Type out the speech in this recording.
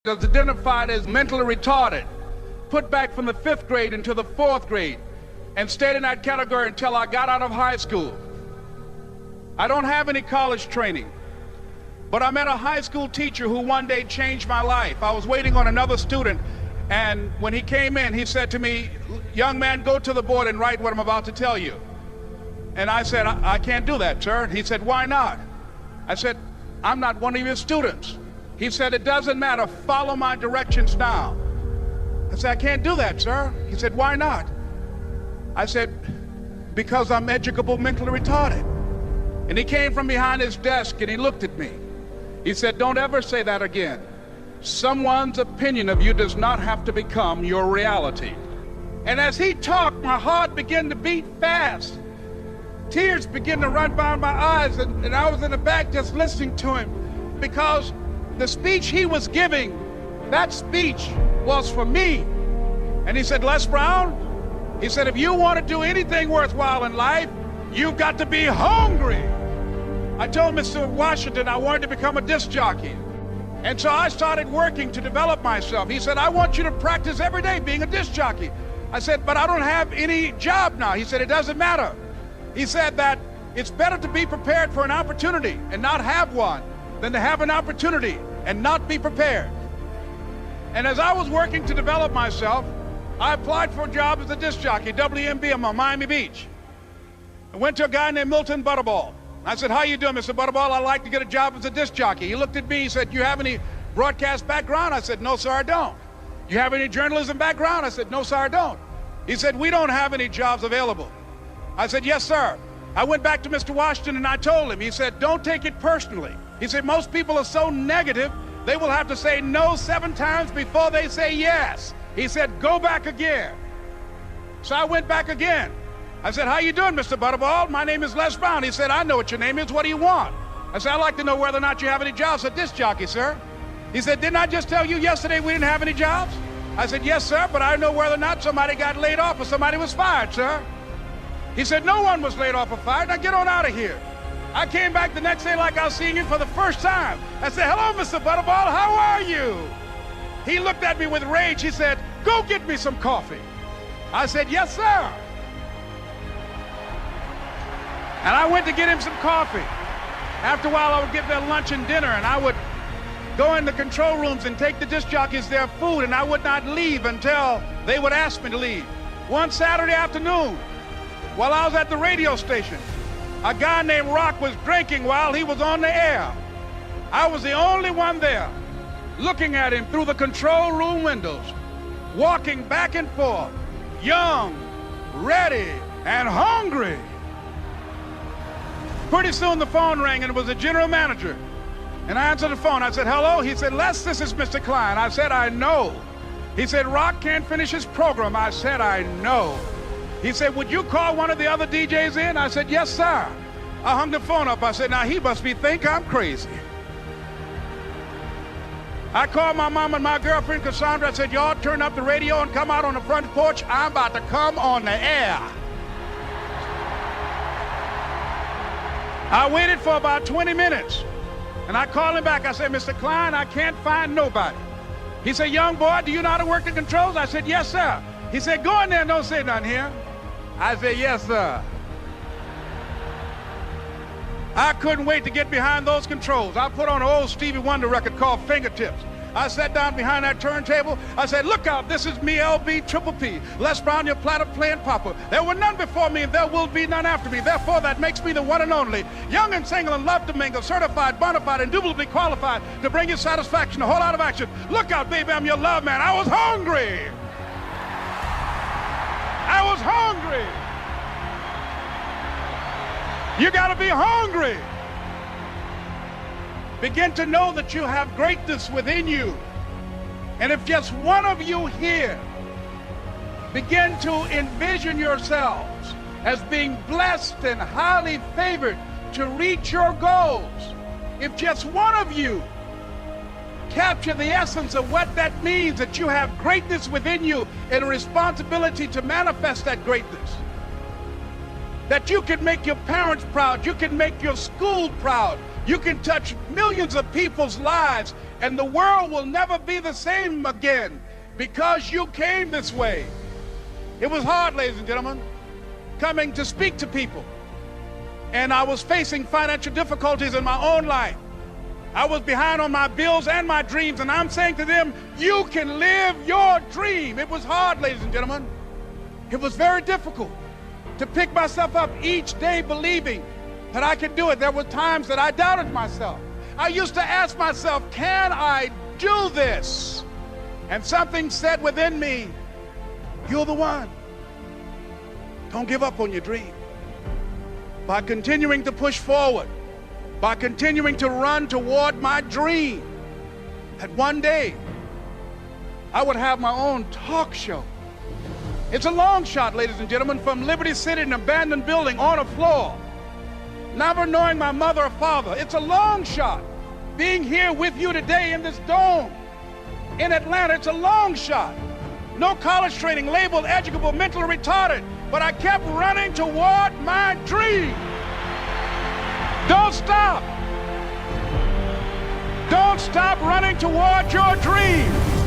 is identified as mentally retarded, put back from the 5th grade into the 4th grade, and stayed in that category until I got out of high school. I don't have any college training, but I met a high school teacher who one day changed my life. I was waiting on another student, and when he came in, he said to me, "Young man, go to the board and write what I'm about to tell you." And I said, I can't do that, sir. He said, "Why not?" I said, "I'm not one of your students." He said, "It doesn't matter, follow my directions now." I said, "I can't do that, sir." He said, "Why not?" I said, "Because I'm educable mentally retarded." And he came from behind his desk and he looked at me. He said, "Don't ever say that again. Someone's opinion of you does not have to become your reality." And as he talked, my heart began to beat fast. Tears began to run down my eyes, and I was in the back just listening to him, because the speech he was giving, that speech was for me. And he said, "Les Brown," he said, "if you want to do anything worthwhile in life, you've got to be hungry." I told Mr. Washington I wanted to become a disc jockey. And so I started working to develop myself. He said, "I want you to practice every day being a disc jockey." I said, "But I don't have any job now." He said, "It doesn't matter." He said that it's better to be prepared for an opportunity and not have one than to have an opportunity and not be prepared. And as I was working to develop myself, I applied for a job as a disc jockey, WMBM on Miami Beach. I went to a guy named Milton Butterball. I said, "How you doing, Mr. Butterball? I'd like to get a job as a disc jockey." He looked at me, he said, "You have any broadcast background?" I said, "No, sir, I don't." "You have any journalism background?" I said, "No, sir, I don't." He said, "We don't have any jobs available." I said, "Yes, sir." I went back to Mr. Washington and I told him. He said, "Don't take it personally." He said, "Most people are so negative, they will have to say no 7 times before they say yes." He said, "Go back again." So I went back again. I said, "How you doing, Mr. Butterball? My name is Les Brown." He said, "I know what your name is. What do you want?" I said, "I'd like to know whether or not you have any jobs at disc jockey, sir." He said, "Didn't I just tell you yesterday we didn't have any jobs?" I said, "Yes, sir, but I know whether or not somebody got laid off or somebody was fired, sir." He said, "No one was laid off or fired. Now get on out of here." I came back the next day like I was seeing him for the first time. I said, "Hello, Mr. Butterball, how are you?" He looked at me with rage. He said, "Go get me some coffee." I said, "Yes, sir." And I went to get him some coffee. After a while, I would get their lunch and dinner, and I would go in the control rooms and take the disc jockeys their food, and I would not leave until they would ask me to leave. One Saturday afternoon, while I was at the radio station, a guy named Rock was drinking while he was on the air. I was the only one there, looking at him through the control room windows, walking back and forth, young, ready, and hungry. Pretty soon the phone rang, and it was the general manager. And I answered the phone. I said, "Hello?" He said, "Les, this is Mr. Klein." I said, "I know." He said, "Rock can't finish his program." I said, "I know." He said, "Would you call one of the other DJs in?" I said, "Yes, sir." I hung the phone up. I said, "Now he must think I'm crazy." I called my mom and my girlfriend, Cassandra. I said, "Y'all turn up the radio and come out on the front porch. I'm about to come on the air." I waited for about 20 minutes, and I called him back. I said, "Mr. Klein, I can't find nobody." He said, "Young boy, do you know how to work the controls?" I said, "Yes, sir." He said, "Go in there and don't say nothing here." I said, "Yes, sir." I couldn't wait to get behind those controls. I put on an old Stevie Wonder record called Fingertips. I sat down behind that turntable. I said, "Look out, this is me, LB Triple P, Les Brown, your platter playing papa. There were none before me, and there will be none after me. Therefore, that makes me the one and only. Young and single and love to mingle, certified, bona fide, indubitably qualified to bring you satisfaction, a whole lot of action. Look out, baby, I'm your love man." I was hungry. I was hungry. You got to be hungry. Begin to know that you have greatness within you. And if just one of you here begin to envision yourselves as being blessed and highly favored to reach your goals, if just one of you capture the essence of what that means, that you have greatness within you and a responsibility to manifest that greatness, that you can make your parents proud, you can make your school proud, You can touch millions of people's lives, and the world will never be the same again because you came this way. It was hard, ladies and gentlemen, coming to speak to people. And I was facing financial difficulties in my own life. I was behind on my bills and my dreams, and I'm saying to them, you can live your dream. It was hard, ladies and gentlemen. It was very difficult to pick myself up each day believing that I could do it. There were times that I doubted myself. I used to ask myself, can I do this? And something said within me, you're the one. Don't give up on your dream. By continuing to push forward, by continuing to run toward my dream, that one day I would have my own talk show. It's a long shot, ladies and gentlemen, from Liberty City, an abandoned building on a floor, never knowing my mother or father. It's a long shot. Being here with you today in this dome in Atlanta, it's a long shot. No college training, labeled actionable, mentally retarded, but I kept running toward my dream. Don't stop. Don't stop running toward your dream.